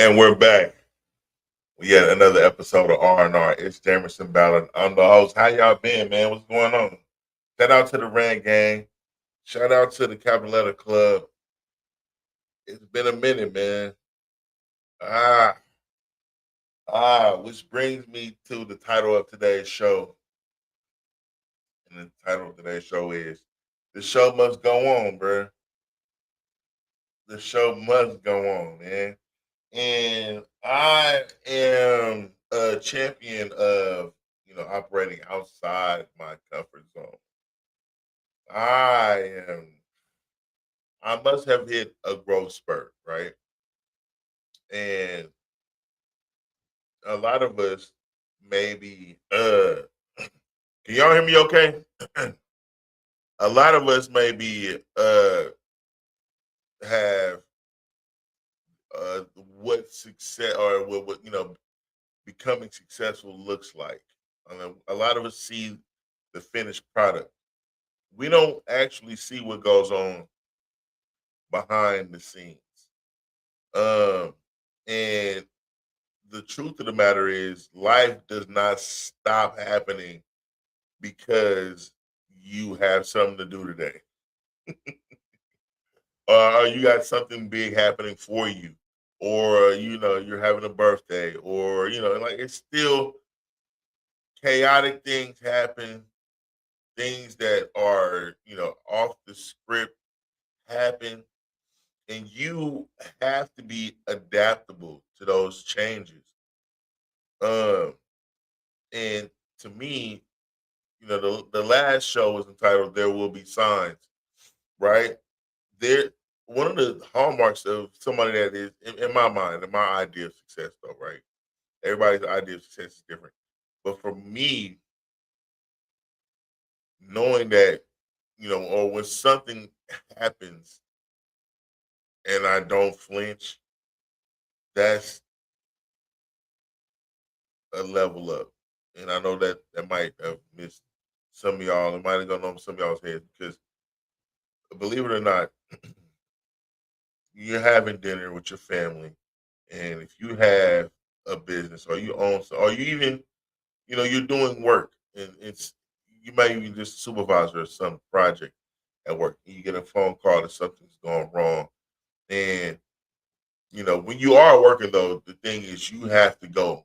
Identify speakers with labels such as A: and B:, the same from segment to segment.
A: And we're back. We had another episode of R&R. It's Jamerson Ballard. I'm the host. How y'all been, man? What's going on? Shout out to the Rand Gang. Shout out to the Cabaletta Club. It's been a minute, man. Ah, which brings me to the title of today's show. And the title of today's show is The Show Must Go On, bruh. The show must go on, man. And I am a champion of operating outside my comfort zone. I am. I must have hit a growth spurt, right? And a lot of us maybe. Can y'all hear me? Okay. A lot of us maybe have what success or what becoming successful looks like. I mean, a lot of us see the finished product. We don't actually see what goes on behind the scenes. Um, and the truth of the matter is, life does not stop happening because you have something to do today, or you got something big happening for you, or you're having a birthday, or like it's still chaotic things happen, things that are off the script happen, and you have to be adaptable to those changes. Um, and to me, the last show was entitled "There Will Be Signs." Right there, one of the hallmarks of somebody that is, in my mind, in my idea of success, though, right? Everybody's idea of success is different, but for me, knowing that or when something happens and I don't flinch, that's a level up. And I know that that might have missed some of y'all. It might have gone over some of y'all's heads because, believe it or not, you're having dinner with your family, and if you have a business or you own, or you even, you're doing work, and it's you might even just a supervisor of some project at work, and you get a phone call that something's going wrong, and when you are working though, the thing is you have to go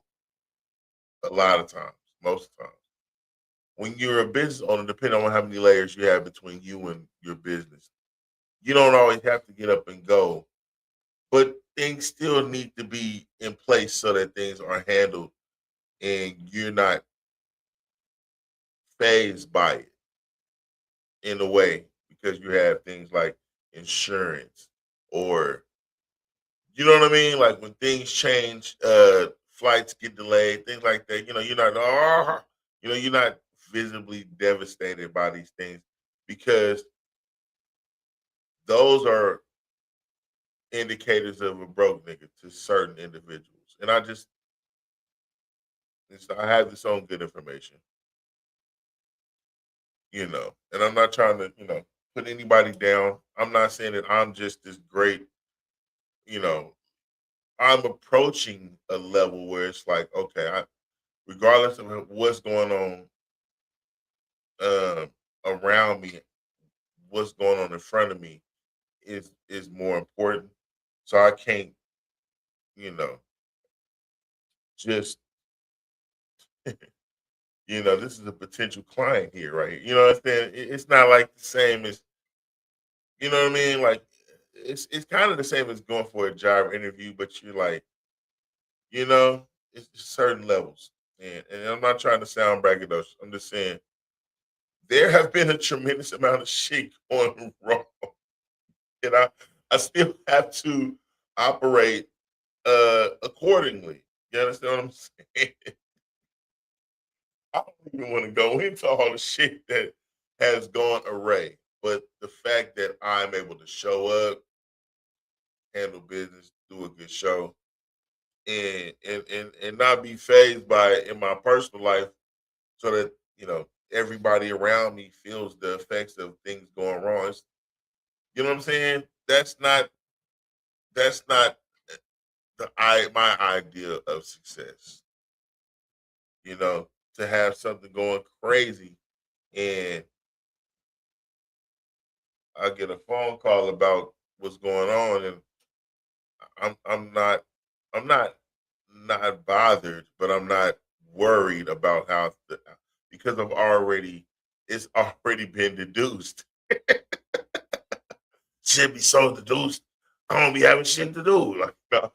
A: a lot of times, most times. When you're a business owner, depending on how many layers you have between you and your business, you don't always have to get up and go, but things still need to be in place so that things are handled and you're not phased by it in a way because you have things like insurance or what I mean? Like when things change, flights get delayed, things like that, you're not you're not visibly devastated by these things because those are indicators of a broke nigga to certain individuals. And I have this on good information, and I'm not trying to, put anybody down. I'm not saying that I'm just this great, you know, I'm approaching a level where it's like, okay, regardless of what's going on around me, what's going on in front of me is more important. So I can't, you know, just this is a potential client here, right? You know what I'm saying? It's not like the same as what I mean? Like it's kind of the same as going for a job interview, but you're like, you know, it's just certain levels. And I'm not trying to sound braggadocious. I'm just saying there have been a tremendous amount of shit going wrong. And I still have to operate accordingly. You understand what I'm saying? I don't even want to go into all the shit that has gone array. But the fact that I'm able to show up, handle business, do a good show, and not be phased by it in my personal life so that, everybody around me feels the effects of things going wrong. You know what I'm saying? That's not my idea of success. You know, to have something going crazy, and I get a phone call about what's going on, and I'm not I'm not bothered, but I'm not worried about because it's already been deduced. Should be so deduced. I don't be having shit to do. Like, no,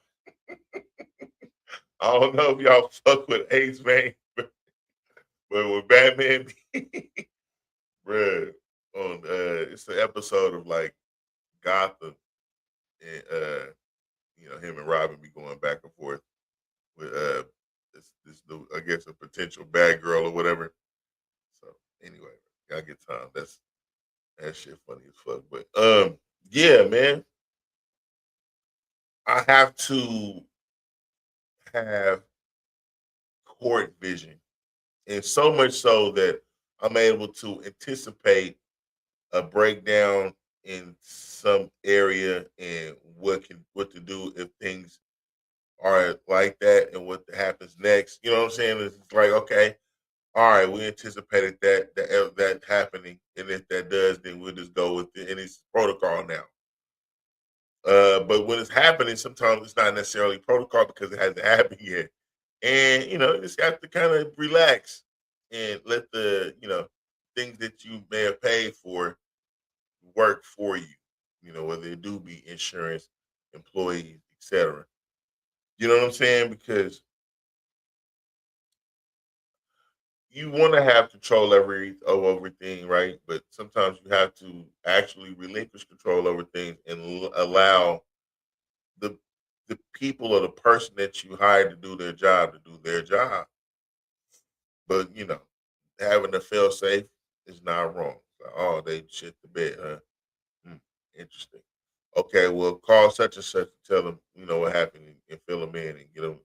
A: I don't know if y'all fuck with Ace Man, but with Batman, bruh, on it's an episode of like Gotham, and him and Robin be going back and forth with this new, I guess, a potential bad girl or whatever. So anyway, y'all get time. That shit funny as fuck. But yeah, man, I have to have court vision, and so much so that I'm able to anticipate a breakdown in some area and what to do if things are like that and what happens next. You know what I'm saying? It's like, okay, all right, we anticipated that happening, and if that does, then we'll just go with it, and it's protocol now. But when it's happening, sometimes it's not necessarily protocol because it hasn't happened yet, and you just have to kind of relax and let the things that you may have paid for work for you. Whether it do be insurance, employees, etc. You know what I'm saying? Because you want to have control over everything, right? But sometimes you have to actually relinquish control over things and allow the the people or the person that you hired to do their job to do their job. But having a fail safe is not wrong. Like, oh, they shit the bed, huh? Hmm, interesting. Okay, well, call such and such and tell them what happened, and fill them in and get them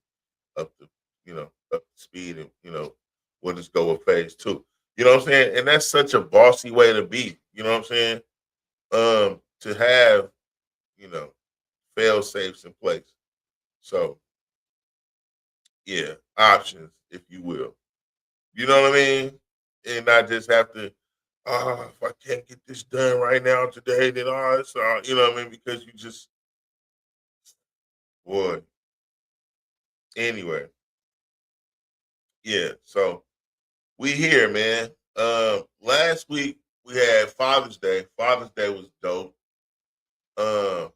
A: up to up to speed, and we'll just go with phase two. You know what I'm saying? And that's such a bossy way to be. You know what I'm saying? To have you know fail safes in place. So yeah, options, if you will. You know what I mean? And not just have to. If I can't get this done right now today, then it's you know what I mean? Because you just boy. Anyway, yeah. So we here, man. Last week we had Father's Day. Father's Day was dope. Um,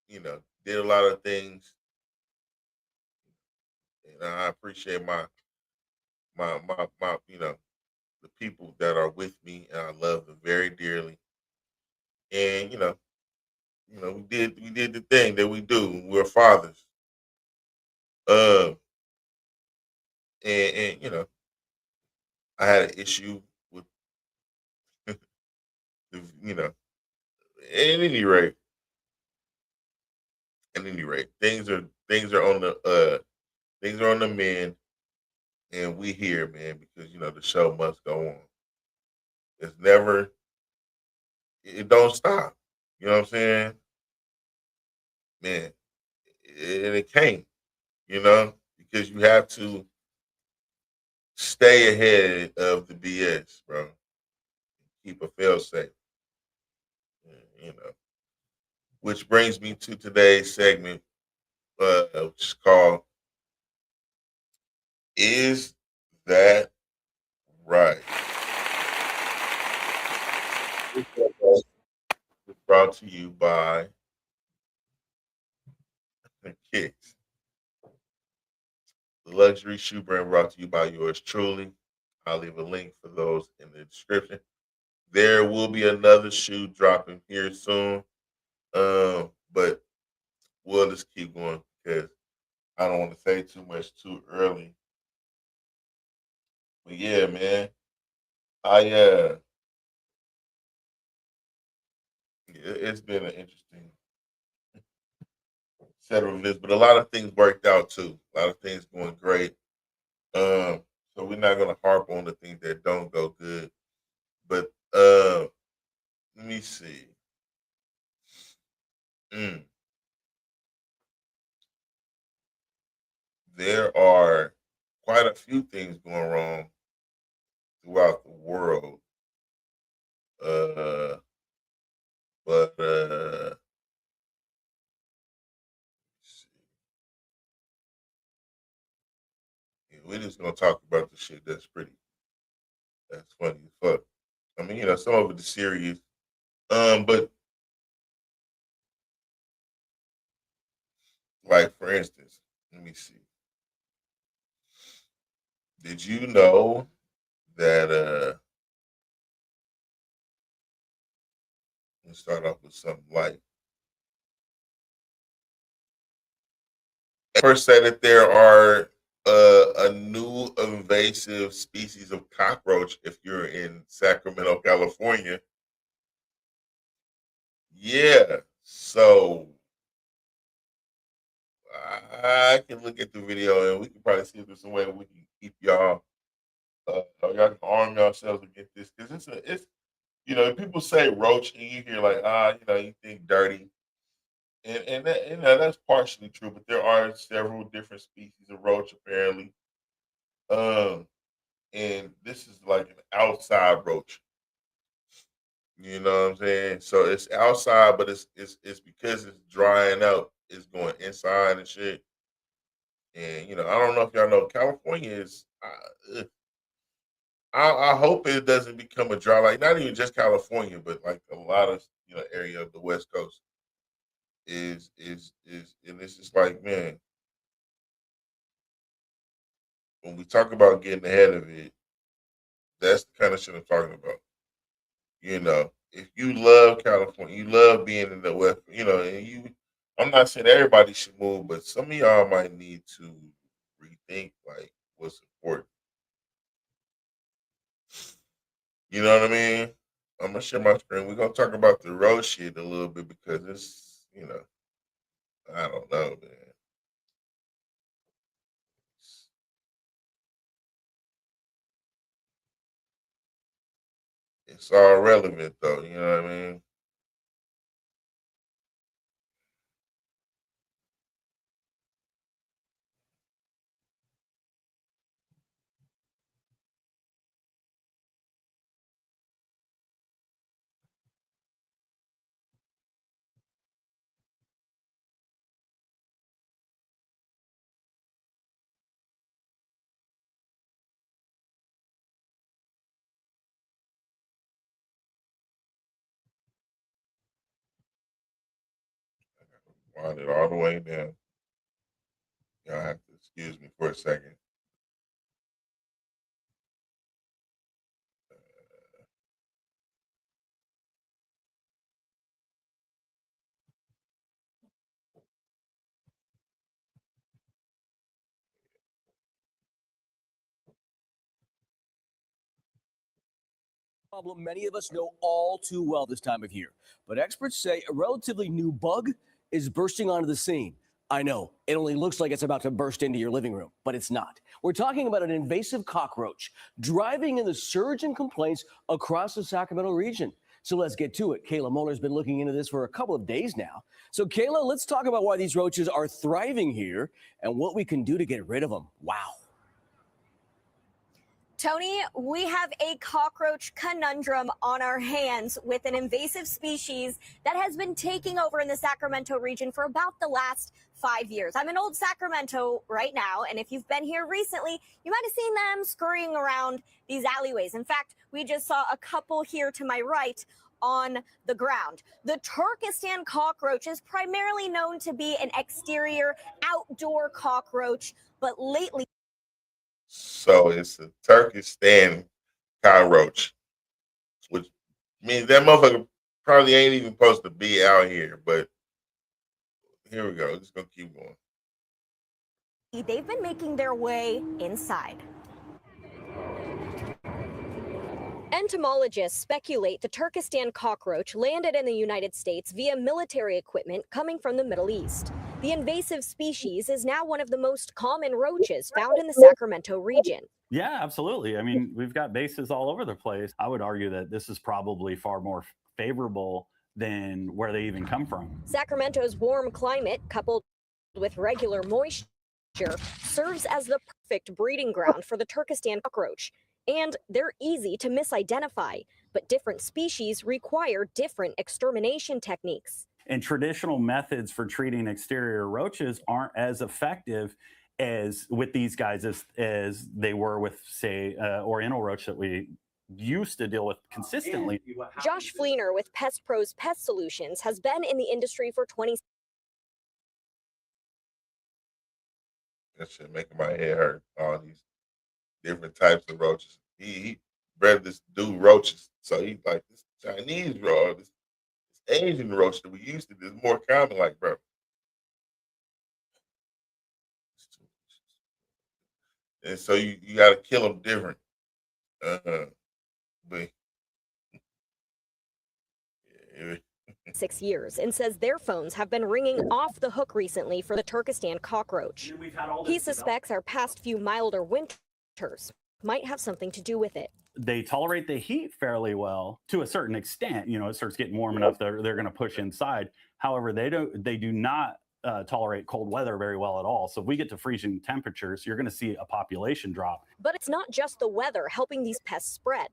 A: did a lot of things, and I appreciate my the people that are with me, and I love them very dearly. And we did the thing that we do. We're fathers. Um, and I had an issue with the at any rate, things are on the mend, and we here, man, because the show must go on. It's never, it don't stop. You know what I'm saying, man? And it can't, because you have to stay ahead of the BS, bro. Keep a fail safe, you know. Which brings me to today's segment, which is called "Is That Right?" It's brought to you by Kicks, the luxury shoe brand, brought to you by yours truly. I'll leave a link for those in the description. There will be another shoe dropping here soon, but we'll just keep going because I don't want to say too much too early. But yeah, man, I it's been an interesting set of events, but a lot of things worked out too. A lot of things going great. So we're not gonna harp on the things that don't go good. But let me see. Mm, there are quite a few things going wrong throughout the world. Uh, but yeah, we're just gonna talk about the shit that's funny as fuck. I mean, some of it is serious. But like for instance, let me see. Did you know that let's start off with something light. First say that there are a new invasive species of cockroach if you're in Sacramento, California. Yeah. So I can look at the video and we can probably see if there's some way we can keep y'all can arm yourselves against this because it's people say roach and you hear like you think dirty and that, that's partially true, but there are several different species of roach apparently. Um, and this is like an outside roach. You know what I'm saying? So it's outside, but it's because it's drying out. It's going inside and shit. And I don't know if y'all know, California is. I hope it doesn't become a dry, like not even just California, but like a lot of area of the West Coast is, and it's just like, man, when we talk about getting ahead of it, that's the kind of shit I'm talking about. If you love California, you love being in the West, and I'm not saying everybody should move, but some of y'all might need to rethink like what's important. You know what I mean? I'm gonna share my screen. We're gonna talk about the road shit a little bit because I don't know, man. It's all relevant though, you know what I mean? Wind it all the way down. Y'all have to excuse me for a second.
B: Problem many of us know all too well this time of year. But experts say a relatively new bug is bursting onto the scene. I know, it only looks like it's about to burst into your living room, but it's not. We're talking about an invasive cockroach driving in the surge in complaints across the Sacramento region. So let's get to it. Kayla Muller's been looking into this for a couple of days now. So Kayla, let's talk about why these roaches are thriving here and what we can do to get rid of them. Wow.
C: Tony, we have a cockroach conundrum on our hands with an invasive species that has been taking over in the Sacramento region for about the last 5 years. I'm in Old Sacramento right now, and if you've been here recently, you might have seen them scurrying around these alleyways. In fact, we just saw a couple here to my right on the ground. The Turkestan cockroach is primarily known to be an exterior outdoor cockroach, but lately
A: So it's a Turkestan cockroach, which means that motherfucker probably ain't even supposed to be out here. But here we go. Just gonna keep going.
C: they've been making their way inside. Entomologists speculate the Turkestan cockroach landed in the United States via military equipment coming from the Middle East. The invasive species is now one of the most common roaches found in the Sacramento region.
D: Yeah, absolutely. I mean, we've got bases all over the place. I would argue that this is probably far more favorable than where they even come from.
C: Sacramento's warm climate, coupled with regular moisture, serves as the perfect breeding ground for the Turkestan cockroach, and they're easy to misidentify, but different species require different extermination techniques.
D: And traditional methods for treating exterior roaches aren't as effective as with these guys as they were with, say, Oriental roach that we used to deal with consistently.
C: Josh Fleener with Pest Pro's Pest Solutions has been in the industry for 20.
A: That shit making my head hurt. All these different types of roaches. He bred this dude roaches, so he's like this Chinese roach, this Asian roach that we used to. Is more common, like bro. And so you got to kill them different. But yeah,
C: 6 years and says their phones have been ringing off the hook recently for the Turkestan cockroach. He suspects our past few milder winters might have something to do with it.
D: They tolerate the heat fairly well to a certain extent. You know, it starts getting warm enough they're going to push inside. However, they do not tolerate cold weather very well at all. So if we get to freezing temperatures, you're going to see a population drop.
C: But it's not just the weather helping these pests spread.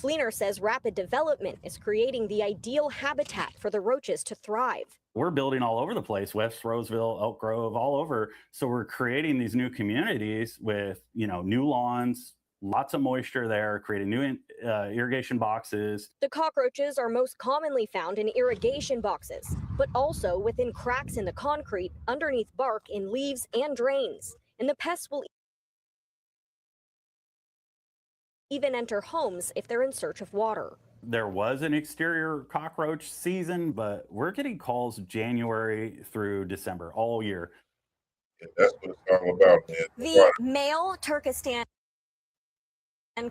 C: Fleener says rapid development is creating the ideal habitat for the roaches to thrive.
D: We're building all over the place, West Roseville, Elk Grove, all over. So we're creating these new communities with, you know, new lawns, lots of moisture there, creating new irrigation boxes.
C: The cockroaches are most commonly found in irrigation boxes, but also within cracks in the concrete, underneath bark, in leaves and drains. And the pests will even enter homes if they're in search of water.
D: There was an exterior cockroach season, but we're getting calls January through December all year.
A: yeah, that's what it's all about, man.
C: The male Turkestan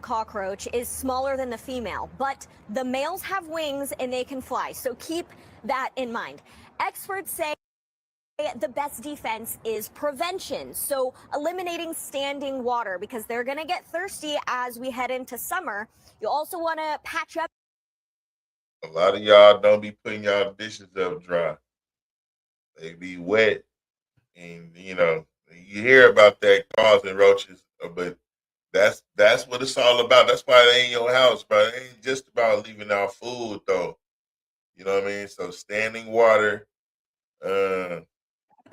C: cockroach is smaller than the female, but the males have wings and they can fly, so keep that in mind. Experts say the best defense is prevention, so eliminating standing water because they're going to get thirsty as we head into summer. You also want to patch up.
A: A lot of y'all don't be putting y'all dishes up dry. They be wet, and you know you hear about that causing roaches, but that's what it's all about. That's why it ain't your house, bro. It ain't just about leaving out food, though. You know what I mean? So standing water.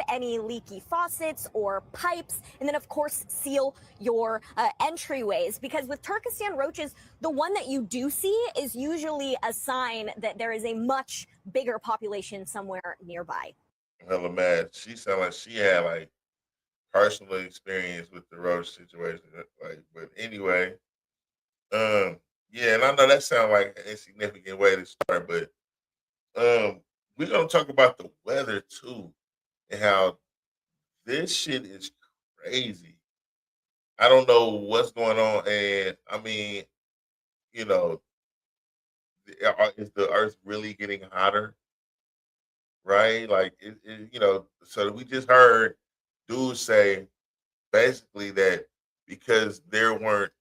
C: Any leaky faucets or pipes, and then of course seal your entryways, because with Turkestan roaches, the one that you do see is usually a sign that there is a much bigger population somewhere nearby.
A: Hella mad. She sounded like she had like personal experience with the roach situation. Like, but anyway, yeah, and I know that sounds like an insignificant way to start, but we're gonna talk about the weather too and how this shit is crazy. I don't know what's going on, and I mean, you know, is the Earth really getting hotter? Right? Like, you know, so we just heard dudes say basically that because there weren't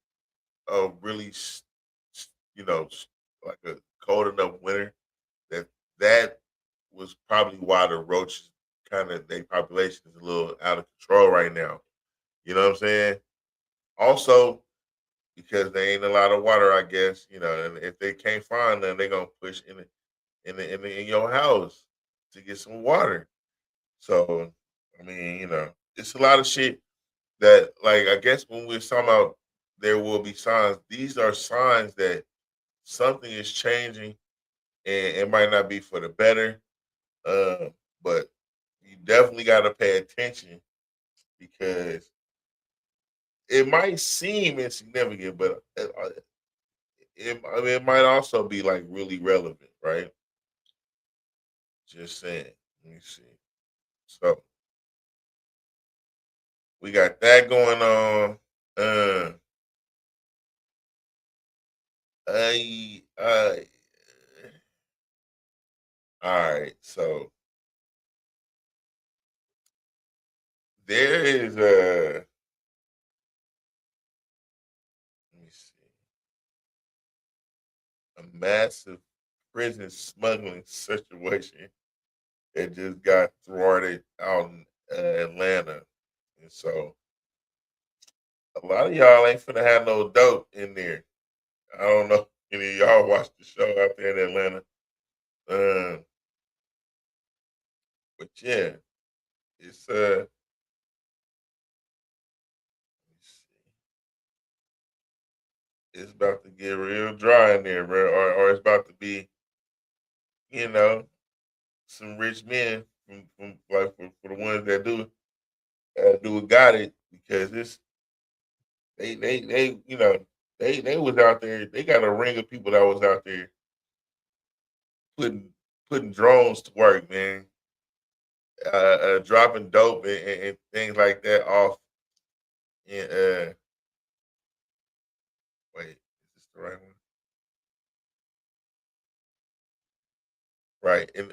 A: a really, you know, like a cold enough winter, that was probably why the roaches kind of their population is a little out of control right now. You know what I'm saying? Also, because there ain't a lot of water, I guess, you know, and if they can't find them, they're gonna push in your house to get some water. So, I mean, you know, it's a lot of shit that, like, I guess when we're talking about there will be signs, these are signs that something is changing, and it might not be for the better, uh, but you definitely got to pay attention because it might seem insignificant, but I mean, it might also be like really relevant, right? Just saying. Let me see. So we got that going on. I, all right. So there is let me see, a massive prison smuggling situation that just got thwarted out in Atlanta. And so a lot of y'all ain't finna have no dope in there. I don't know if any of y'all watch the show out there in Atlanta. But yeah, it's it's about to get real dry in there, bro. Or it's about to be, you know, some rich men from like for the ones that do got it, because it's they you know they was out there. They got a ring of people that was out there putting drones to work, man. Dropping dope and things like that off. And wait, is this the right one? Right, and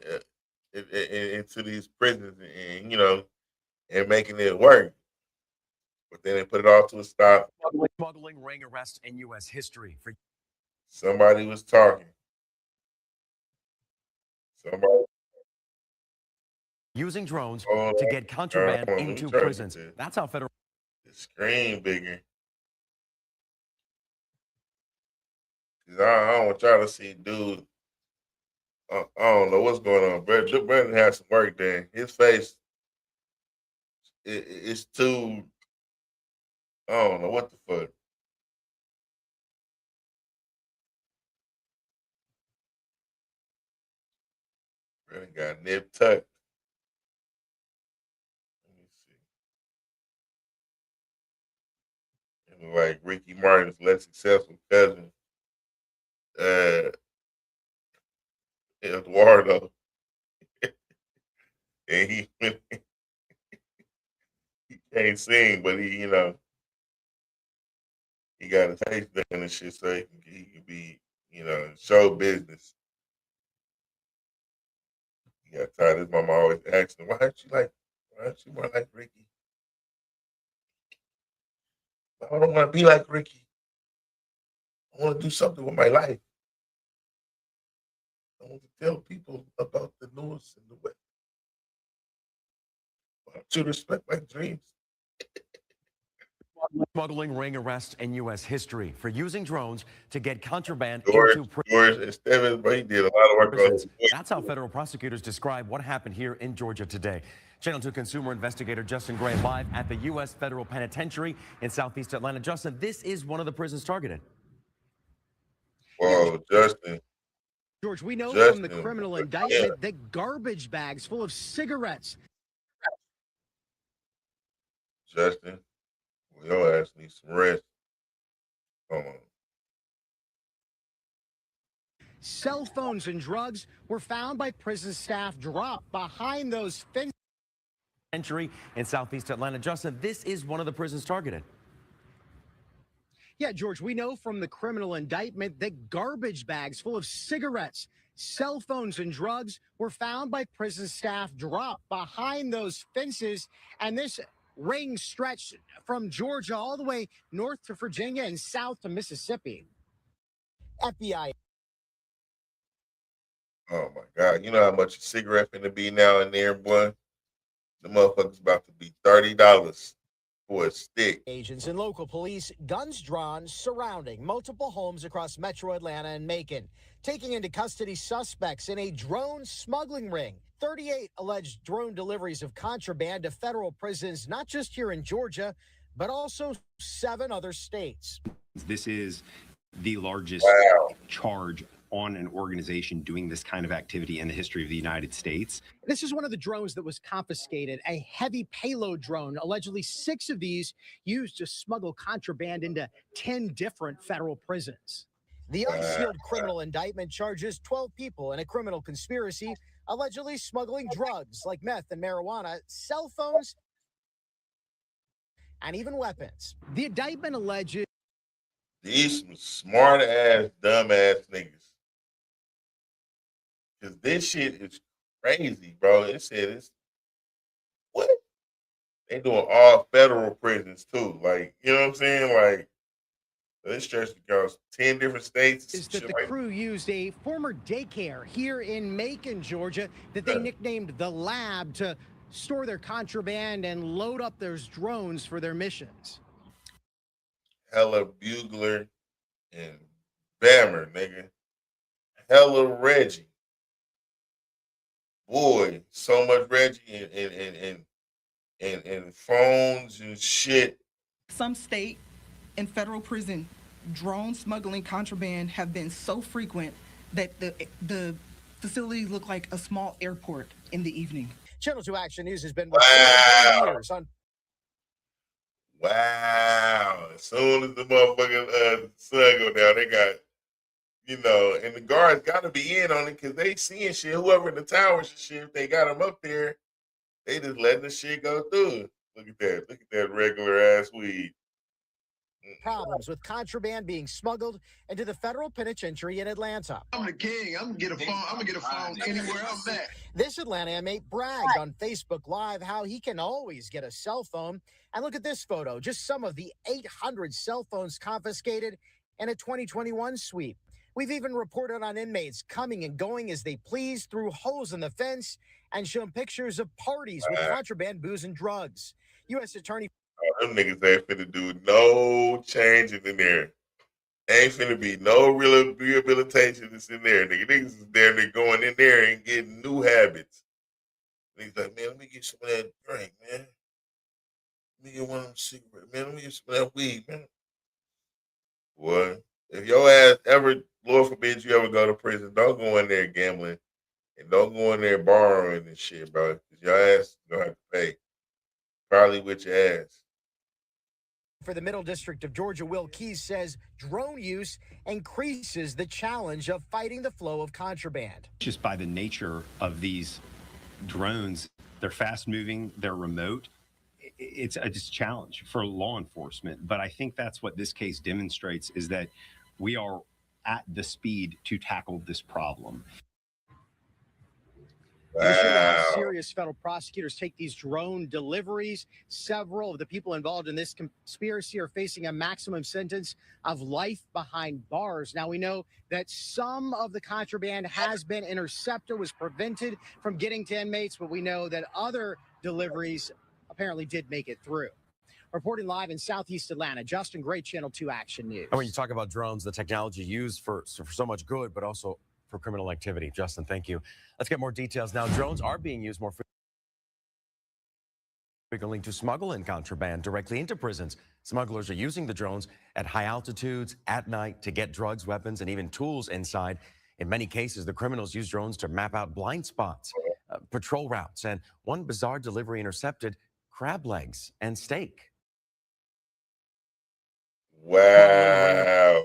A: into these prisons, and and making it work. But then they put it all to a stop.
B: Smuggling ring arrest in U.S. history for
A: Somebody was talking. Somebody.
B: using drones
A: Hold
B: to
A: on,
B: get contraband
A: hold on, let me
B: into
A: try to
B: prisons.
A: get
B: That's how federal
A: the screen bigger. 'Cause I don't want y'all to see dude. I don't know what's going on. Brandon has some work there. His face, it's too. I don't know what the fuck. Brandon got nip tucked. Let me see. And like Ricky Martin's less successful cousin, uh, Eduardo, and he can't sing, but he got a taste done and shit, so he can be, show business. He got tired. His mama always asking, why aren't you more like Ricky? I don't want to be like Ricky. I want to do something with my life. I want to tell people about the news and the web. I want you to respect my dreams.
B: smuggling ring arrest in U.S. history for using drones to get contraband
A: George,
B: into
A: George Esteban, but he did a lot of work on
B: prisons.
A: his.
B: That's how federal prosecutors describe what happened here in Georgia today. Channel 2 consumer investigator Justin Gray live at the U.S. Federal Penitentiary in Southeast Atlanta. Justin, this is one of the prisons targeted.
A: Whoa, Justin.
E: George, we know from the
A: Justin,
E: criminal
A: yeah.
E: indictment that garbage bags full of cigarettes.
A: Justin, well, your ass needs some rest. Come on.
E: Cell phones and drugs were found by prison staff dropped behind those fences.
B: Entry in Southeast Atlanta. Justin, this is one of the prisons targeted.
E: Yeah, George, we know from the criminal indictment that garbage bags full of cigarettes, cell phones, and drugs were found by prison staff dropped behind those fences. And this ring stretched from Georgia all the way north to Virginia and south to Mississippi. FBI.
A: Oh my God. You know how much a cigarette finna be now and there, boy? The motherfucker's about to be $30 for a stick.
E: Agents and local police, guns drawn, surrounding multiple homes across metro Atlanta and Macon, taking into custody suspects in a drone smuggling ring. 38 alleged drone deliveries of contraband to federal prisons, not just here in Georgia, but also 7 other states.
F: This is the largest charge on an organization doing this kind of activity in the history of the United States.
E: This is one of the drones that was confiscated, a heavy payload drone. Allegedly 6 of these used to smuggle contraband into 10 different federal prisons. The unsealed criminal indictment charges 12 people in a criminal conspiracy, allegedly smuggling drugs like meth and marijuana, cell phones, and even weapons. The indictment alleges
A: These some smart ass, dumb ass niggas. Cause this shit is crazy, bro. It said it's what? They doing all federal prisons too. Like, you know what I'm saying? Like this church goes 10 different states.
E: is that the crew used a former daycare here in Macon, Georgia, that they nicknamed the Lab to store their contraband, and load up those drones for their missions.
A: Hella Bugler and Bammer, nigga. Hella Reggie. Boy, so much Reggie and phones and shit.
G: Some state and federal prison drone smuggling contraband have been so frequent that the facilities look like a small airport in the evening.
E: Channel 2 Action News has been
A: Wow.
E: for years on.
A: Wow. As soon as the motherfucking sun go down, they got, you know, and the guards got to be in on it because they seeing shit. Whoever in the towers and shit, if they got them up there, they just letting the shit go through. Look at that. Look at that regular ass weed.
E: Problems with contraband being smuggled into the federal penitentiary in Atlanta.
H: I'm the king. I'm gonna get a phone. I'm gonna get a phone anywhere I'm at.
E: This Atlanta inmate bragged on Facebook Live how he can always get a cell phone. And look at this photo, just some of the 800 cell phones confiscated in a 2021 sweep. We've even reported on inmates coming and going as they please through holes in the fence and shown pictures of parties with contraband booze and drugs. U.S. Attorney.
A: Oh, them niggas ain't finna do no changes in there. Ain't finna be no real rehabilitation that's in there. Niggas is there, they going in there and getting new habits. Niggas like, man, let me get some of that drink, man. Let me get one of them cigarettes, man. Let me get some of that weed, man. Boy, if your ass ever, Lord forbid you ever go to prison, don't go in there gambling and don't go in there borrowing and shit, bro. Because your ass gonna have to pay. Probably with your ass.
E: For the Middle District of Georgia, Will Keyes says drone use increases the challenge of fighting the flow of contraband.
F: Just by the nature of these drones, they're fast moving, they're remote. It's a challenge for law enforcement. But I think that's what this case demonstrates, is that we are at the speed to tackle this problem.
E: Wow. Serious federal prosecutors take these drone deliveries. Several of the people involved in this conspiracy are facing a maximum sentence of life behind bars. Now, we know that some of the contraband has been intercepted, was prevented from getting to inmates, but we know that other deliveries apparently did make it through. Reporting live in Southeast Atlanta, Justin Gray, Channel 2 Action News.
I: And when you talk about drones, the technology used for so much good, but also for criminal activity. Justin, thank you. Let's get more details now. Drones are being used more frequently to smuggle in contraband directly into prisons. Smugglers are using the drones at high altitudes, at night, to get drugs, weapons, and even tools inside. In many cases, the criminals use drones to map out blind spots, patrol routes, and one bizarre delivery intercepted crab legs and steak.
A: Wow.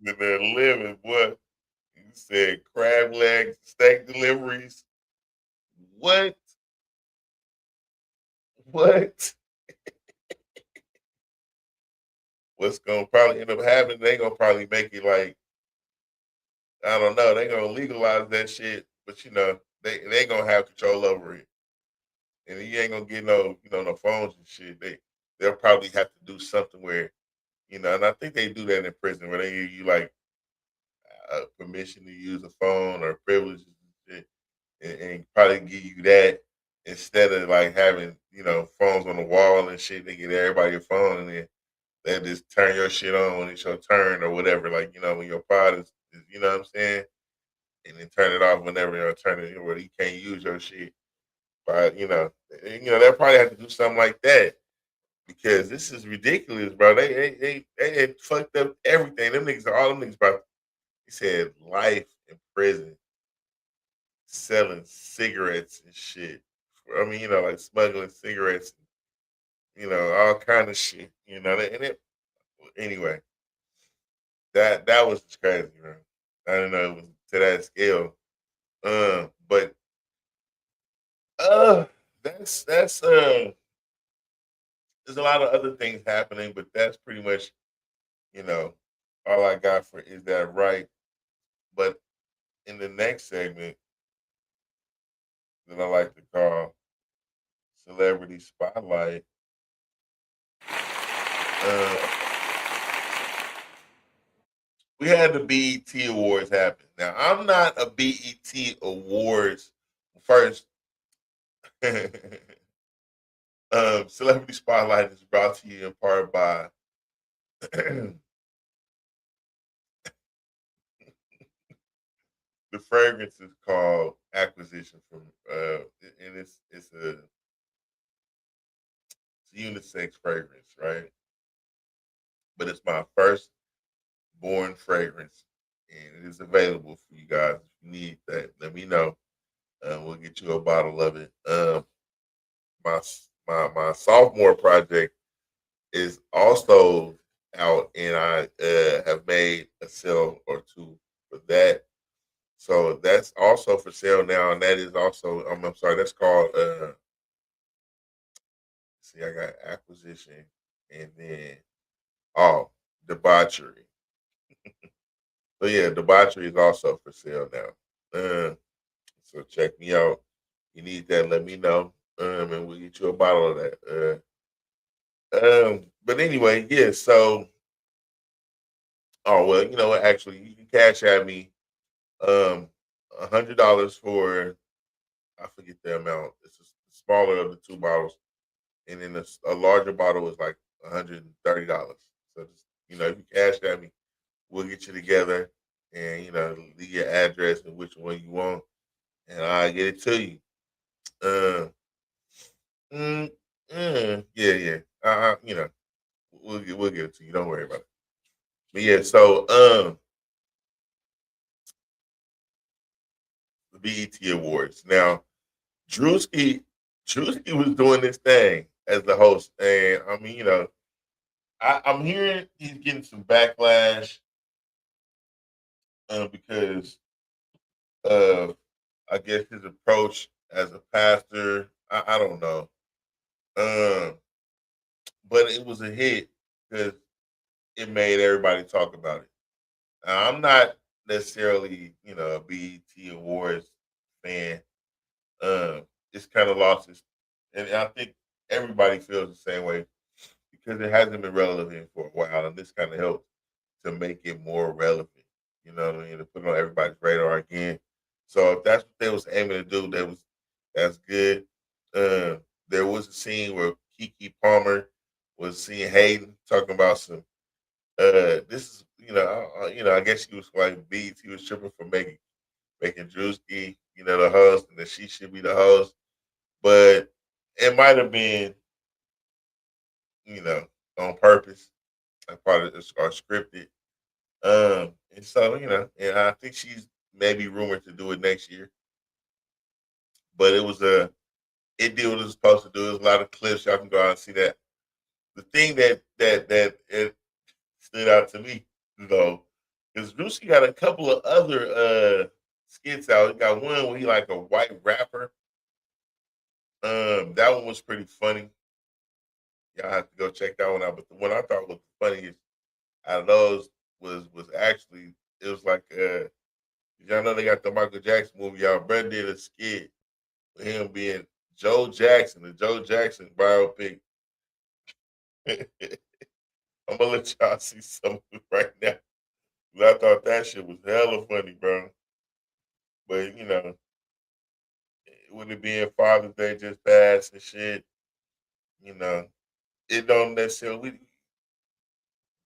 A: They're living, boy. You said crab legs, steak deliveries. What? What? What's gonna probably end up happening? They gonna probably make it like, I don't know. They gonna legalize that shit, but you know they gonna have control over it, and you ain't gonna get no no phones and shit. They'll probably have to do something where, and I think they do that in prison where they give you like permission to use a phone or privileges and shit, and probably give you that instead of like having phones on the wall and shit. They get everybody a phone and then they just turn your shit on when it's your turn or whatever. Like when your pod is you know what I'm saying, and then turn it off whenever your turn it where you can't use your shit. But they'll probably have to do something like that because this is ridiculous, bro. They had fucked up everything. All them niggas about. He said life in prison, selling cigarettes and shit. I mean, like smuggling cigarettes, all kind of shit. Anyway, that was just crazy, bro. I didn't know it was to that scale. But that's there's a lot of other things happening, but that's pretty much, all I got for Is That Right? But in the next segment that I like to call Celebrity Spotlight, we had the BET Awards happen. Now, I'm not a BET Awards first. Celebrity Spotlight is brought to you in part by the fragrance is called Acquisition from and it's a unisex fragrance, right? But it's my first born fragrance, and it is available for you guys. If you need that, let me know. We'll get you a bottle of it. My sophomore project is also out, and I have made a sale or two for that. So that's also for sale now, and that is also I'm sorry, that's called see, I got Acquisition, and then Debauchery. So yeah, Debauchery is also for sale now. So check me out. You need that, let me know. And we'll get you a bottle of that. But anyway, yeah, so well, you know what, actually you can cash at me $100 for I forget the amount. It's a smaller of the two bottles, and then a larger bottle is like $130. So just, you know, if you cash at me, we'll get you together, and you know, leave your address and which one you want, and I'll get it to you. Uh, mm, yeah, yeah. You know, we'll get it to you. Don't worry about it. But yeah, so the BET Awards. Now, Drewski was doing this thing as the host, and I mean, you know, I'm hearing he's getting some backlash because of, I guess, his approach as a pastor. I don't know, um, but it was a hit because it made everybody talk about it. Now, I'm not necessarily, you know, a BET Awards fan. It's kind of lost its, and I think everybody feels the same way because it hasn't been relevant for a while, and this kind of helps to make it more relevant. You know what I mean? To put it on everybody's radar again. So if that's what they was aiming to do, that's good. There was a scene where Kiki Palmer was seeing Hayden talking about some. This is I guess she was like BET was tripping for making Drewski, you know, the host, and that she should be the host. But it might have been, you know, on purpose, like part of this or scripted. And so, you know, and I think she's maybe rumored to do it next year. But it did what it was supposed to do. There's a lot of clips. Y'all can go out and see that. The thing that it stood out to me though, is Drewski got a couple of other skits out. He got one where he like a white rapper. That one was pretty funny. Y'all have to go check that one out. But the one I thought was the funniest out of those was actually it was like y'all know they got the Michael Jackson movie. Y'all Brett did a skit with him being Joe Jackson, the Joe Jackson biopic. I'm gonna let y'all see some of it right now. I thought that shit was hella funny, bro. But you know, with it being Father's Day just passed and shit, you know, it don't necessarily.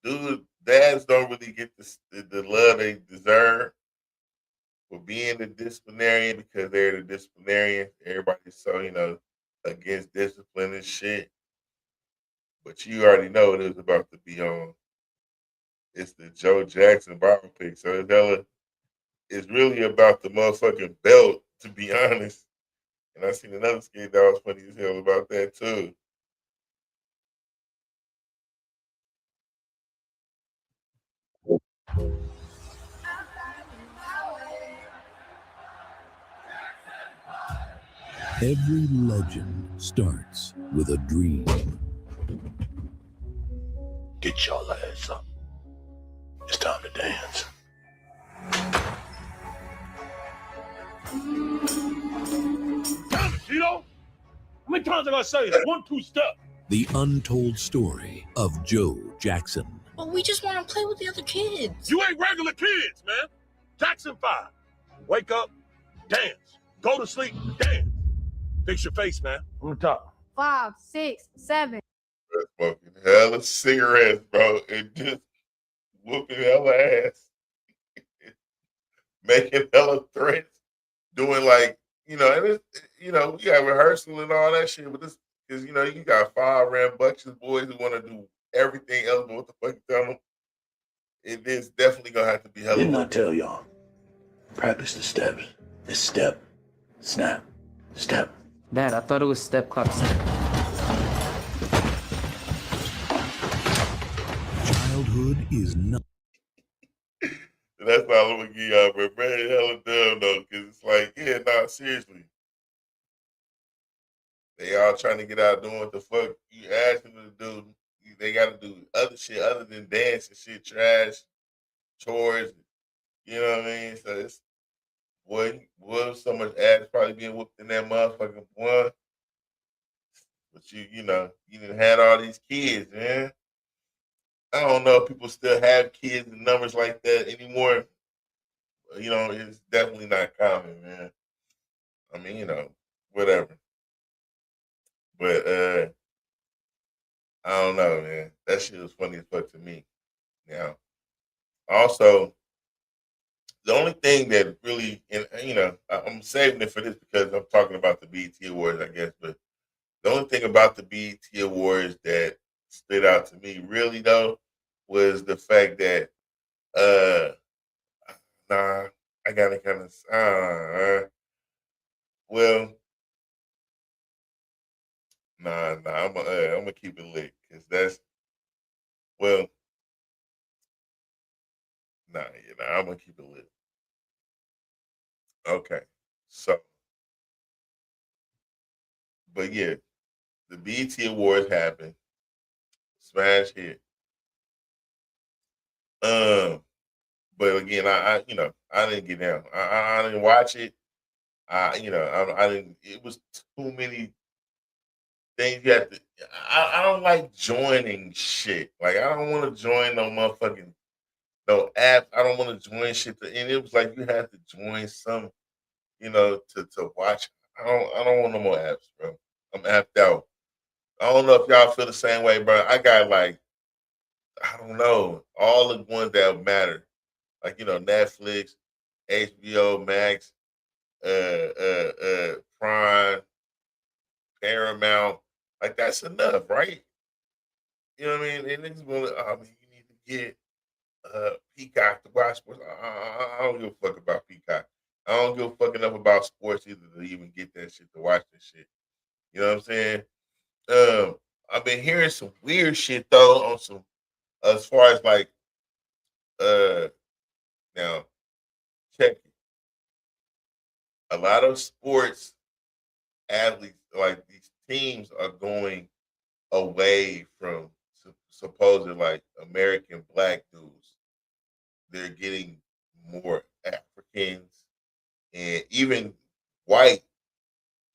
A: Dude, dads don't really get the love they deserve for being the disciplinarian because they're the disciplinarian. Everybody's so, you know, against discipline and shit. But you already know what it was about to be on. It's the Joe Jackson biopic. So it's really about the motherfucking belt, to be honest. And I seen another skit that was funny as hell about that too.
J: Every legend starts with a dream.
K: Get y'all ass up. It's time to dance. Damn it, Tito! How many times have I say it? 1, 2 step.
J: The untold story of Joe Jackson.
L: But we just want to play with the other kids.
K: You ain't regular kids, man. Jackson 5. Wake up, dance. Go to sleep, dance. Fix your face, man. On the top.
L: 5, 6, 7.
A: Smoking hella cigarettes, bro, and just whooping hella ass, making hella threats, doing like, and it's, we got rehearsal and all that shit, but this, because, you got 5 rambunctious boys who want to do everything else, but what the fuck you tell them? It is definitely going to have to be hella.
J: Didn't I tell y'all? Practice the steps. This step, snap, step.
M: Dad, I thought it was step, clap, snap.
J: Childhood is not.
A: That's all I'm gonna give y'all, but man, hella dumb though, because it's like, yeah, nah, seriously. They all trying to get out doing what the fuck you asking them to do. They got to do other shit other than dance and shit, trash, chores. You know what I mean? So it's, boy, so much ass probably being whooped in that motherfucking one. But you didn't had all these kids, man. I don't know if people still have kids and numbers like that anymore. It's definitely not common, man. I mean, whatever. But I don't know, man. That shit was funny as fuck to me. Now, also, the only thing that really, and I'm saving it for this because I'm talking about the BET Awards, I guess. But the only thing about the BET Awards that stood out to me, really though, was the fact that, nah, I gotta kind of, well, nah, I'm gonna keep it lit because that's, well, I'm gonna keep it lit. Okay, so, but yeah, the BET Awards happened, smash hit. But again, I didn't get down. I didn't watch it. I didn't. It was too many things you have to. I don't like joining shit. Like I don't want to join no motherfucking no app. I don't want to join shit. And it was like you have to join some, to watch. I don't want no more apps, bro. I'm apped out. I don't know if y'all feel the same way, bro. I got like, I don't know, all the ones that matter. Like, Netflix, HBO Max, Prime, Paramount. Like that's enough, right? You know what I mean? And niggas want to, you need to get Peacock to watch sports. I don't give a fuck about Peacock. I don't give a fuck enough about sports either to even get that shit to watch this shit. You know what I'm saying? I've been hearing some weird shit though on some, as far as like, uh now check it. A lot of sports athletes, like these teams, are going away from supposed like American black dudes. They're getting more Africans and even white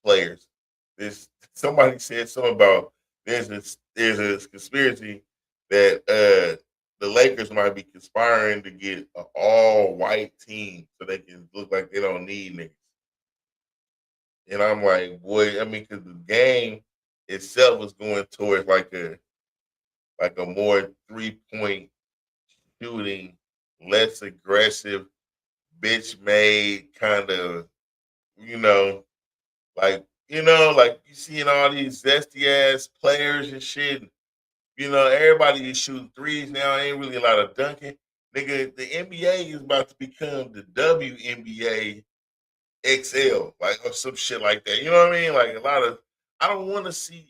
A: players. There's somebody said something about there's a conspiracy that the Lakers might be conspiring to get an all white team so they can look like they don't need niggas. And I'm like, boy, I mean, because the game itself was going towards like a more 3-point shooting, less aggressive, bitch made kind of, you know, like you seeing all these zesty ass players and shit. Everybody is shooting threes now. Ain't really a lot of dunking. Nigga, the NBA is about to become the WNBA XL, like or some shit like that. You know what I mean? Like a lot of, I don't want to see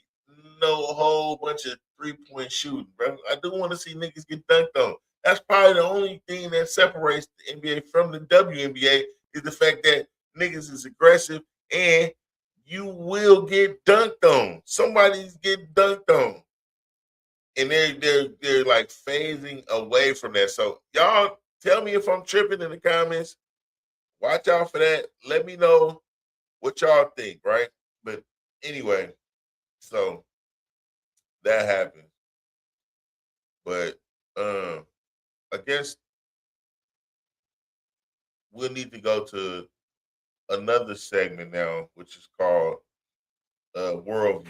A: no whole bunch of 3-point shooting, bro. I do want to see niggas get dunked on. That's probably the only thing that separates the NBA from the WNBA is the fact that niggas is aggressive and you will get dunked on. Somebody's getting dunked on, and they're like phasing away from that. So y'all tell me if I'm tripping in the comments. Watch out for that. Let me know what y'all think, right? But anyway, so that happened. But I guess we'll need to go to another segment now, which is called worldview.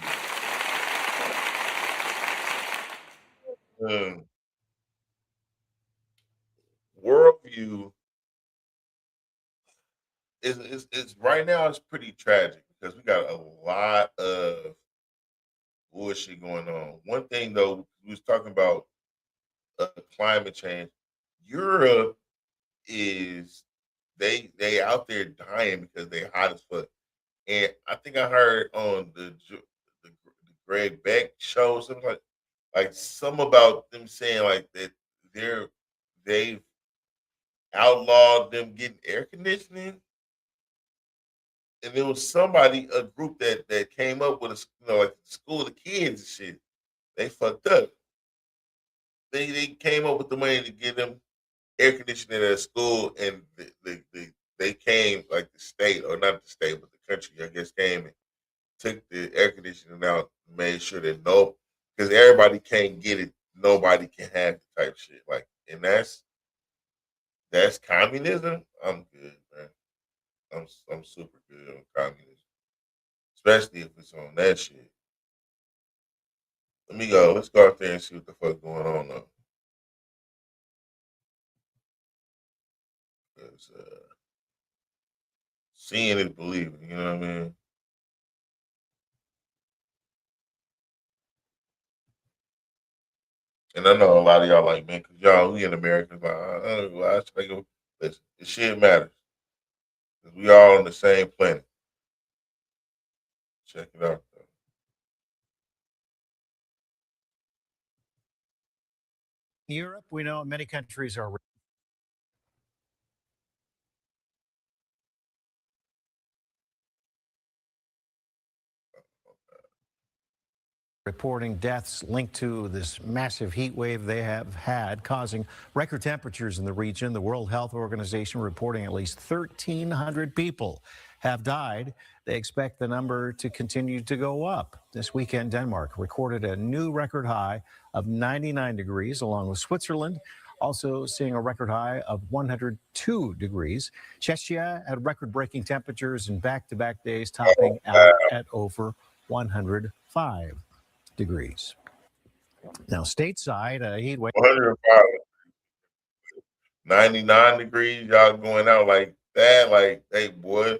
A: Worldview is right now it's pretty tragic because we got a lot of bullshit going on. One thing though, we was talking about climate change. Europe is they out there dying because they hot as fuck. And I think I heard on the Greg Beck show something like some about them saying like that they've outlawed them getting air conditioning. And there was a group that came up with like school of kids and shit. They fucked up. They came up with the money to get them air conditioning at school, and they came like the state or not the state, but the country I guess came and took the air conditioning out, and made sure that because everybody can't get it, nobody can have it type shit. Like, and that's communism. I'm good, man. I'm super good on communism, especially if it's on that shit. Let me go. Let's go out there and see what the fuck going on though. Because seeing is believing. You know what I mean? And I know a lot of y'all like, man, because y'all, we in America, like, I should go. Listen, the shit matters. Because we all on the same planet. Check it out, though.
N: Europe, we know many countries are reporting deaths linked to this massive heat wave they have had, causing record temperatures in the region. The World Health Organization reporting at least 1,300 people have died. They expect the number to continue to go up. This weekend, Denmark recorded a new record high of 99 degrees, along with Switzerland, also seeing a record high of 102 degrees. Czechia had record-breaking temperatures in back-to-back days, topping out at over 105 degrees. Now, stateside, a heat wave.
A: 105, 99 degrees, y'all going out like that. Like, hey, boy,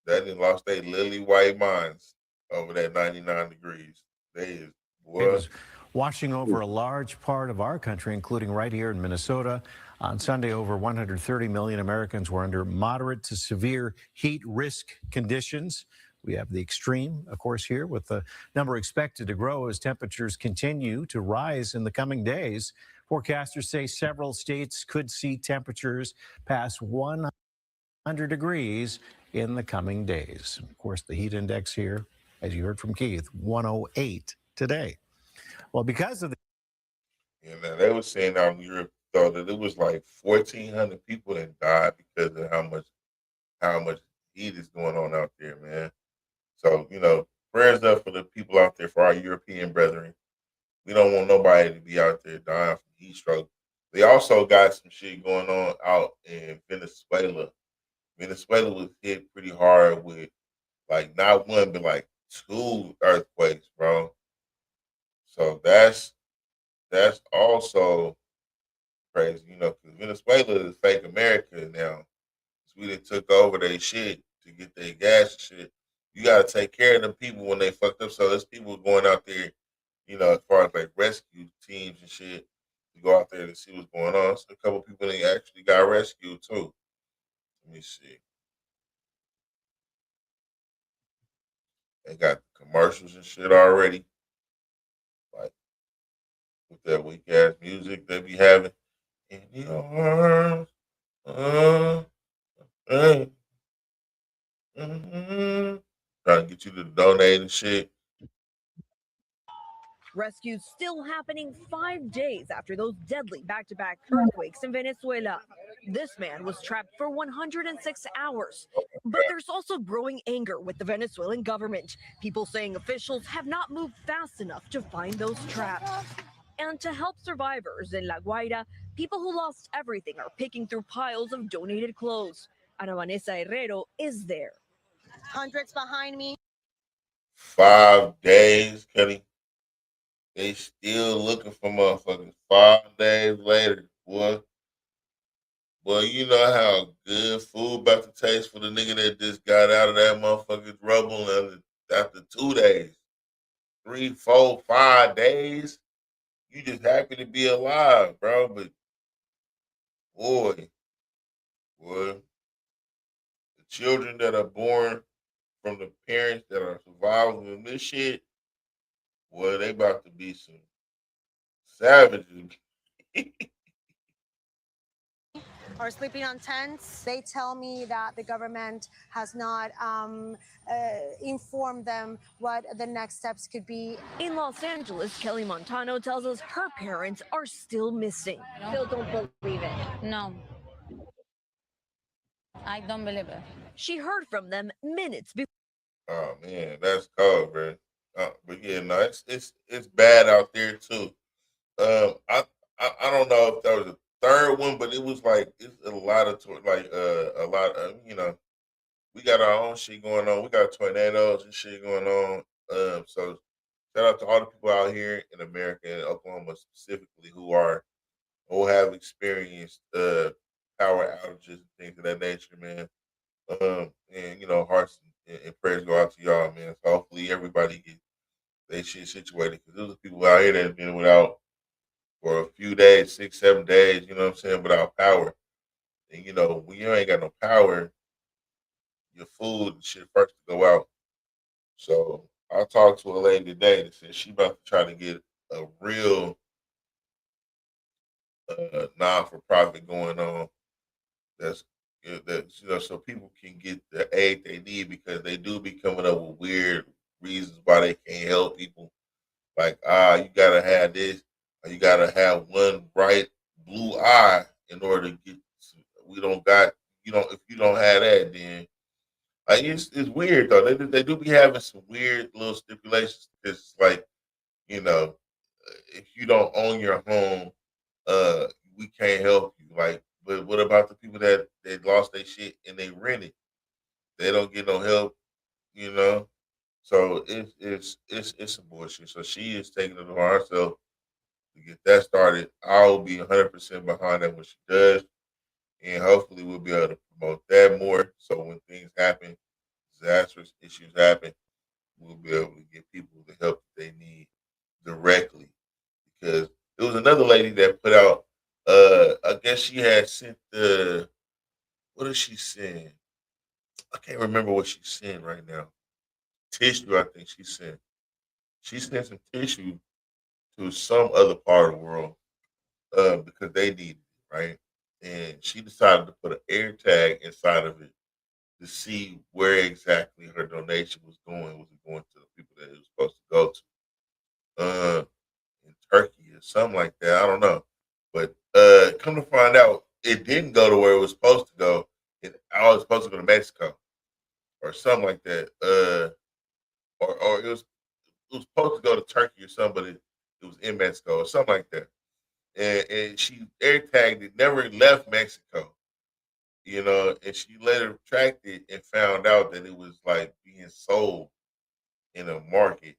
A: that done lost their lily white minds over that 99 degrees. They is, boy.
N: It was washing over a large part of our country, including right here in Minnesota. On Sunday, over 130 million Americans were under moderate to severe heat risk conditions. We have the extreme, of course, here, with the number expected to grow as temperatures continue to rise in the coming days. Forecasters say several states could see temperatures pass 100 degrees in the coming days. Of course, the heat index here, as you heard from Keith, 108 today. Well, because of the...
A: And they were saying out in Europe, though, that it was like 1,400 people that died because of how much heat is going on out there, man. So, prayers up for the people out there, for our European brethren. We don't want nobody to be out there dying from heat stroke. They also got some shit going on out in Venezuela. Venezuela was hit pretty hard with like not one, but like 2 earthquakes, bro. So that's also crazy, because Venezuela is fake America now. We done took over their shit to get their gas and shit. You gotta take care of them people when they fucked up. So there's people going out there, as far as like rescue teams and shit, to go out there to see what's going on. So a couple people they actually got rescued too. Let me see. They got commercials and shit already. Like with that weak ass music they be having. In your arms, hey. Trying to get you to donate and shit.
O: Rescues still happening 5 days after those deadly back-to-back earthquakes in Venezuela. This man was trapped for 106 hours. But there's also growing anger with the Venezuelan government. People saying officials have not moved fast enough to find those trapped. And to help survivors in La Guaira, people who lost everything are picking through piles of donated clothes. Ana Vanessa Herrero is there.
P: Hundreds behind me.
A: 5 days, Kenny. They still looking for motherfuckers 5 days later, boy. Boy, you know how good food about to taste for the nigga that just got out of that motherfucker's rubble after 2 days, 3, 4, 5 days. You just happy to be alive, bro. But boy, boy, the children that are born from the parents that are survivors in this shit, boy, they about to be some savages.
P: Are sleeping on tents. They tell me that the government has not informed them what the next steps could be.
O: In Los Angeles, Kelly Montano tells us her parents are still missing.
L: Still don't believe it. No. I don't believe it.
O: She heard from them minutes before.
A: Oh man, that's cold, bro. But yeah, no, it's bad out there too. I don't know if there was a third one, but it was like it's a lot of a lot of we got our own shit going on. We got tornadoes and shit going on. So shout out to all the people out here in America and Oklahoma specifically who have experienced power outages and things of that nature, man. And hearts and prayers go out to y'all, man. So hopefully everybody gets their shit situated because there's people out here that's been without for a few days, 6, 7 days, you know what I'm saying, without power. And when you ain't got no power, your food and shit first to go out. So I talked to a lady today that said she about to try to get a real non-for-profit going on. That's so people can get the aid they need because they do be coming up with weird reasons why they can't help people. Like you gotta have this, or you gotta have one bright blue eye in order to get. We don't got if you don't have that, then like it's weird though. They do be having some weird little stipulations because it's like if you don't own your home, uh, we can't help you. Like, but what about the people that lost their shit and they rent it? They don't get no help, you know. So it's some bullshit. So she is taking it upon herself to get that started. I'll be 100% behind that when she does, and hopefully we'll be able to promote that more. So when things happen, disastrous issues happen, we'll be able to get people the help that they need directly. Because there was another lady that put out. I guess she had sent the. What did she send? I can't remember what she sent right now. Tissue, I think she sent. She sent some tissue to some other part of the world because they needed it, right? And she decided to put an air tag inside of it to see where exactly her donation was going. Was it going to the people that it was supposed to go to? In Turkey or something like that. I don't know. But come to find out, it didn't go to where it was supposed to go. I was supposed to go to Mexico or something like that. Or it was supposed to go to Turkey or something, but it was in Mexico or something like that. And she air tagged it, never left Mexico, and she later tracked it and found out that it was like being sold in a market.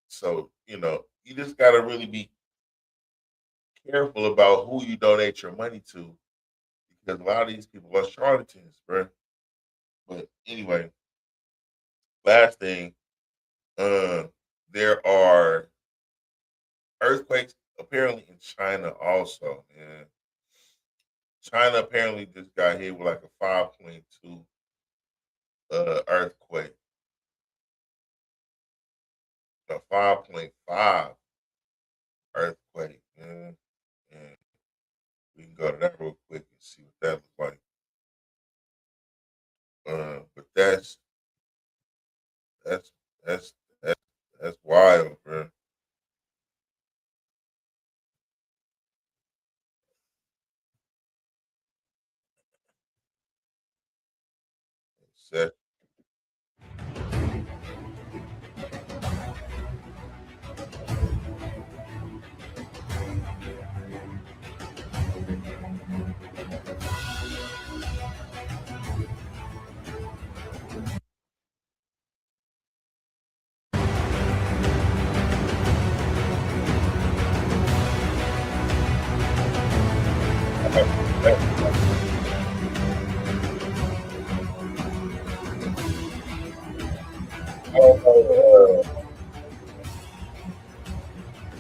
A: So, you just gotta really be careful about who you donate your money to because a lot of these people are charlatans, bro. But anyway, last thing, there are earthquakes apparently in China also, man. China apparently just got hit with like a 5.2 earthquake, a 5.5 earthquake, man. And we can go to that real quick and see what that looks like. But that's that's that's that's wild, bro. Set.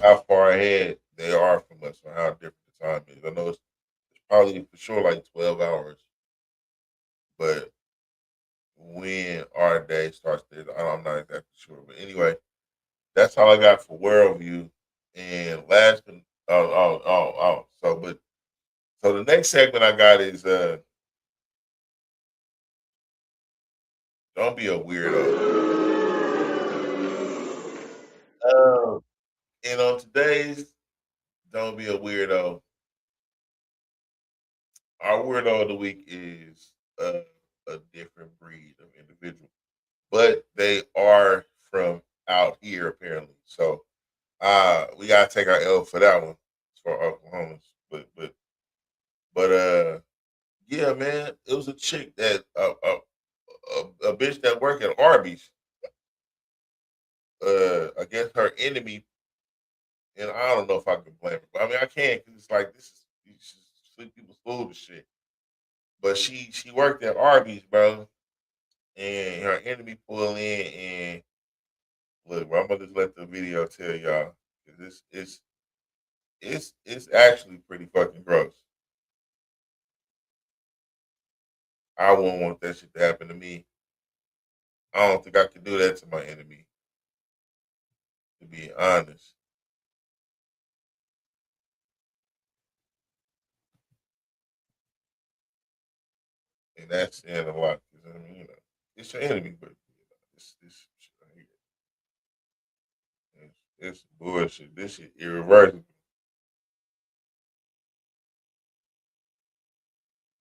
A: how far ahead they are from us or how different the time is. I know it's probably for sure like 12 hours, but when our day starts there, I'm not exactly sure. But anyway, that's all I got for Worldview. And last but so the next segment I got is don't be a weirdo. And on today's Don't Be a Weirdo, our weirdo of the week is a different breed of individual, but they are from out here apparently. So we gotta take our L for that one for Oklahomans. But yeah, man, it was a chick that a bitch that worked at Arby's. I guess her enemy, and I don't know if I can blame her. But I mean, I can't because it's like this is sweet people's food and shit. But she worked at Arby's, bro, and her enemy pulled in and look, bro, I'm gonna just let the video tell y'all because it's actually pretty fucking gross. I wouldn't want that shit to happen to me. I don't think I could do that to my enemy, to be honest. And that's saying a lot. 'Cause, I mean, it's your enemy, but this shit right here, it's bullshit. This shit irreversible.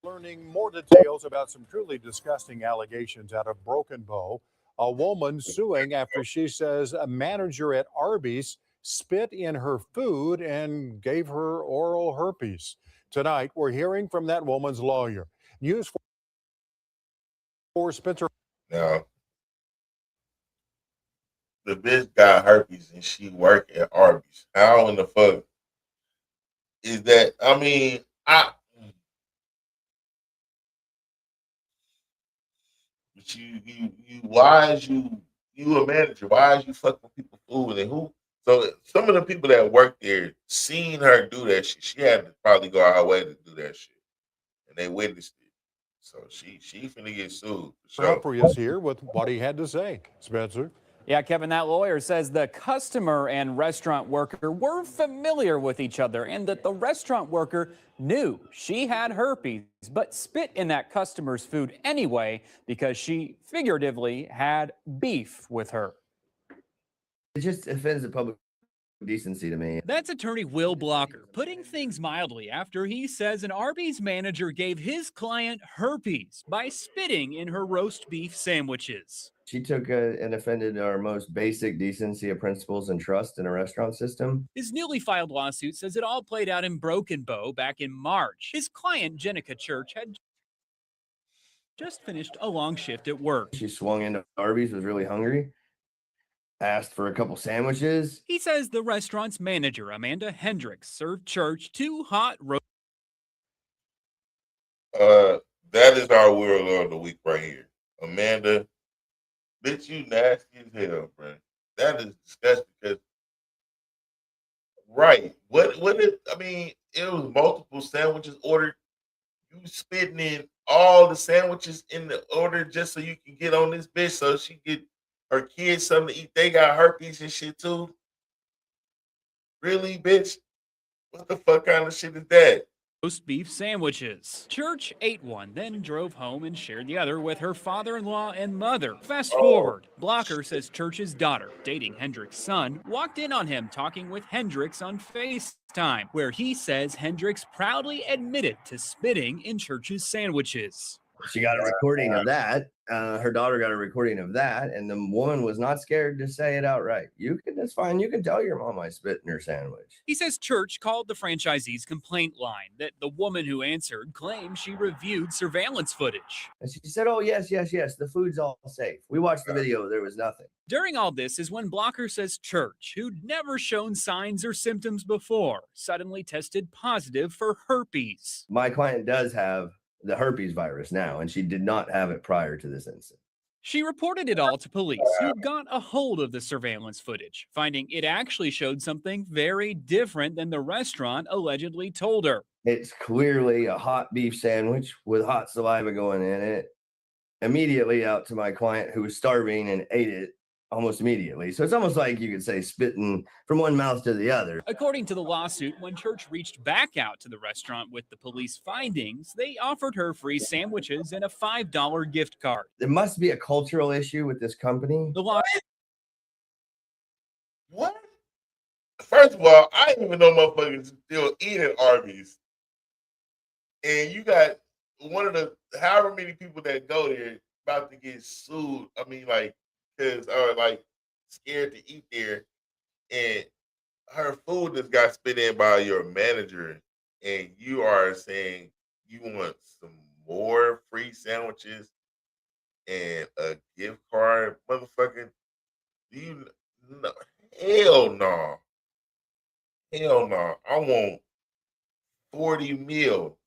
Q: Learning more details about some truly disgusting allegations out of Broken Bow. A woman suing after she says a manager at Arby's spit in her food and gave her oral herpes. Tonight, we're hearing from that woman's lawyer. News for Spencer.
A: Now, the bitch got herpes and she worked at Arby's. How in the fuck is that? I mean, but why is you a manager? Why is you fucking with people food and who? So some of the people that work there seen her do that shit. She had to probably go out her way to do that shit, and they witnessed it. So she finna get sued for sure.
Q: Humphrey is here with what he had to say. Spencer.
R: Yeah, Kevin, that lawyer says the customer and restaurant worker were familiar with each other and that the restaurant worker knew she had herpes, but spit in that customer's food anyway because she figuratively had beef with her.
S: It just offends the public decency to me.
T: That's attorney Will Blocker, putting things mildly after he says an Arby's manager gave his client herpes by spitting in her roast beef sandwiches.
S: She took and offended our most basic decency of principles and trust in a restaurant system.
T: His newly filed lawsuit says it all played out in Broken Bow back in March. His client, Jenica Church, had just finished a long shift at work.
S: She swung into Arby's, was really hungry, asked for a couple sandwiches.
T: He says the restaurant's manager, Amanda Hendricks, served Church 2 hot roast.
A: That is our weirdo of the week right here. Amanda, bitch, you nasty as hell, bro. That is disgusting because right. What is I mean, it was multiple sandwiches ordered. You spitting in all the sandwiches in the order just so you can get on this bitch so she get her kids something to eat. They got herpes and shit too. Really, bitch? What the fuck kind of shit is that?
T: Roast beef sandwiches. Church ate one, then drove home and shared the other with her father-in-law and mother. Fast forward, Blocker says Church's daughter, dating Hendricks' son, walked in on him talking with Hendricks on FaceTime, where he says Hendricks proudly admitted to spitting in Church's sandwiches.
S: She got a recording of that. Her daughter got a recording of that, and the woman was not scared to say it outright. That's fine. You can tell your mom I spit in her sandwich.
T: He says Church called the franchisee's complaint line that the woman who answered claimed she reviewed surveillance footage.
S: And she said, oh, yes. The food's all safe. We watched the video. There was nothing.
T: During all this is when Blocker says Church, who'd never shown signs or symptoms before, suddenly tested positive for herpes.
S: My client does have the herpes virus now, and she did not have it prior to this incident.
T: She reported it all to police, who got a hold of the surveillance footage, finding it actually showed something very different than the restaurant allegedly told her.
S: It's clearly a hot beef sandwich with hot saliva going in it. Immediately out to my client who was starving and ate it almost immediately. So it's almost like you could say spitting from one mouth to the other.
T: According to the lawsuit, when Church reached back out to the restaurant with the police findings, they offered her free sandwiches and a $5 gift card.
S: There must be a cultural issue with this company.
T: The law.
A: What? First of all, I didn't even know motherfuckers still eat at Arby's. And you got one of the however many people that go there about to get sued. I mean, like, because are like scared to eat there, and her food just got spit in by your manager, and you are saying you want some more free sandwiches and a gift card, motherfucker. Do you no? Hell no. Hell no. I want 40 mil.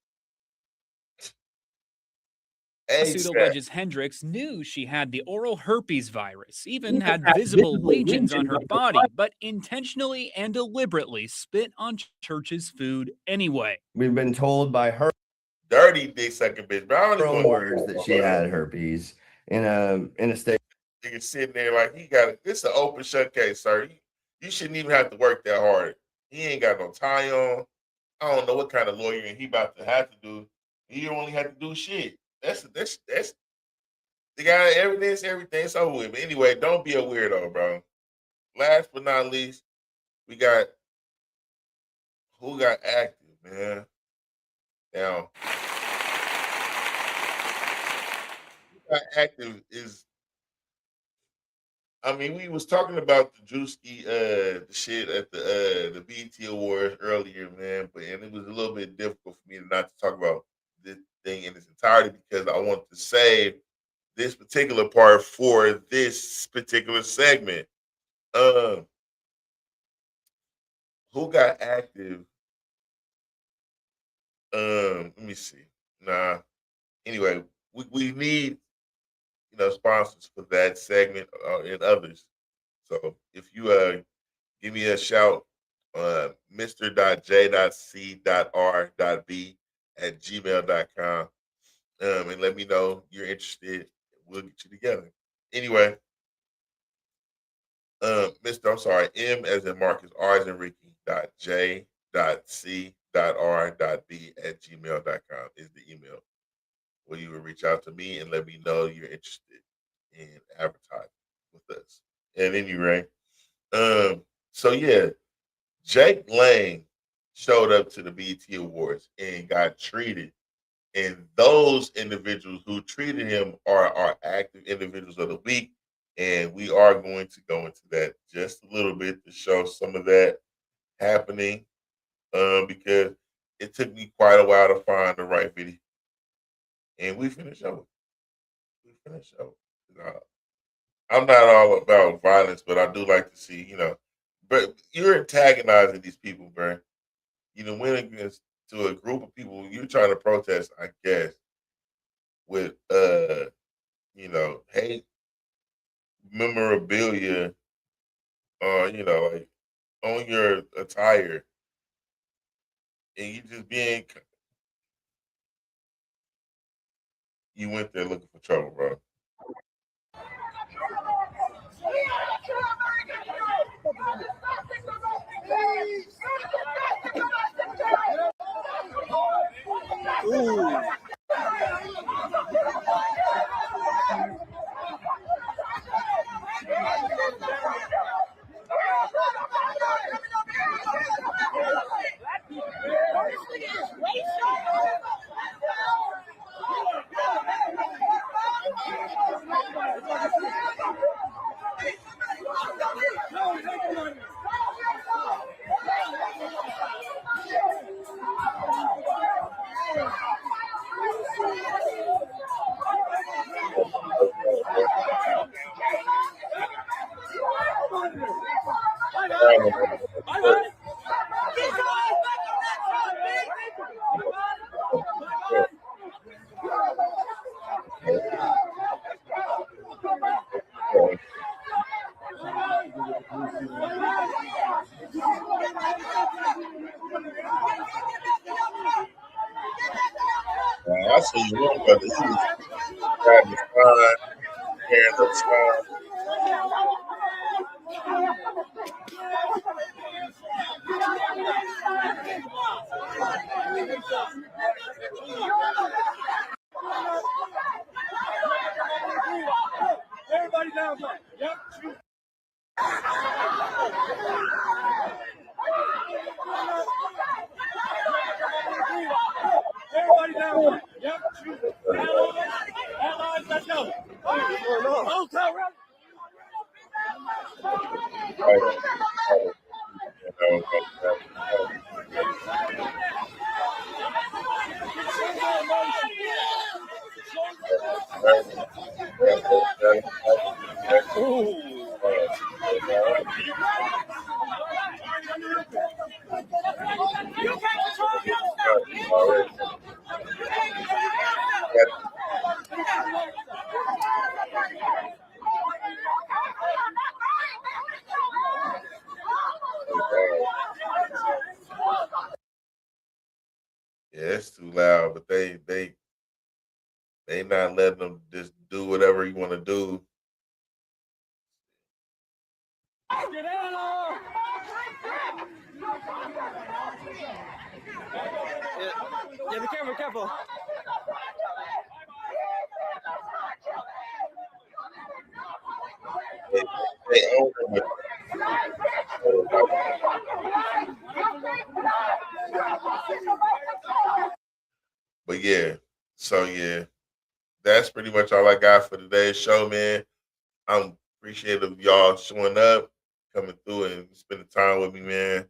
T: Lawsuit alleges Hendricks knew she had the oral herpes virus, even had visible lesions on her body, but intentionally and deliberately spit on Church's food anyway.
S: We've been told by her
A: dirty dick sucking bitch, but I don't
S: own
A: even
S: words that she had herpes in a state.
A: Nigga sitting there like he got it. This is an open shut case, sir. You shouldn't even have to work that hard. He ain't got no tie on. I don't know what kind of lawyer he about to have to do. He only have to do shit. That's they got evidence, everything. So with. But anyway, don't be a weirdo, bro. Last but not least, we got who got active, man. Now, who got active is. I mean, we was talking about the Drewski, the shit at the BET Awards earlier, man, and it was a little bit difficult for me not to talk about this thing in its entirety because I want to save this particular part for this particular segment. Who got active? Let me see. Nah. Anyway, we need sponsors for that segment and others. So if you give me a shout, mr.j.c.r.b@gmail.com, and let me know you're interested. We'll get you together. Anyway, I'm sorry, M as in Marcus, R as in Ricky, j.c.r.b@gmail.com is the email where you will reach out to me and let me know you're interested in advertising with us. At any rate, so yeah, Jake Lang showed up to the BET Awards and got treated. And those individuals who treated him are our active individuals of the week. And we are going to go into that just a little bit to show some of that happening because it took me quite a while to find the right video. And we finished up. I'm not all about violence, but I do like to see, but you're antagonizing these people, bro. Went against to a group of people you're trying to protest, I guess, with hate memorabilia, like on your attire, and you just you went there looking for trouble, bro.
B: Ooh.
A: I see you one brother. He was grabbing his spine, tearing up spine.
K: Everybody down there. Yep. Shoot. Everybody down there. Yep. Shoot. Allies, let's go. Oh,
A: Yeah, it's too loud, but they not letting them just do whatever you want to do.
B: Yeah, be careful, careful.
A: They own them. But yeah, so yeah, that's pretty much all I got for today's show, man. I'm appreciative of y'all showing up, coming through, and spending time with me, man.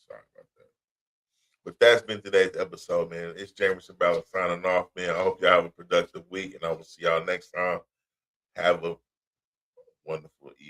A: Sorry about that. But that's been today's episode, man. It's Jamerson Ballard signing off, man. I hope y'all have a productive week, and I will see y'all next time. Have a wonderful evening.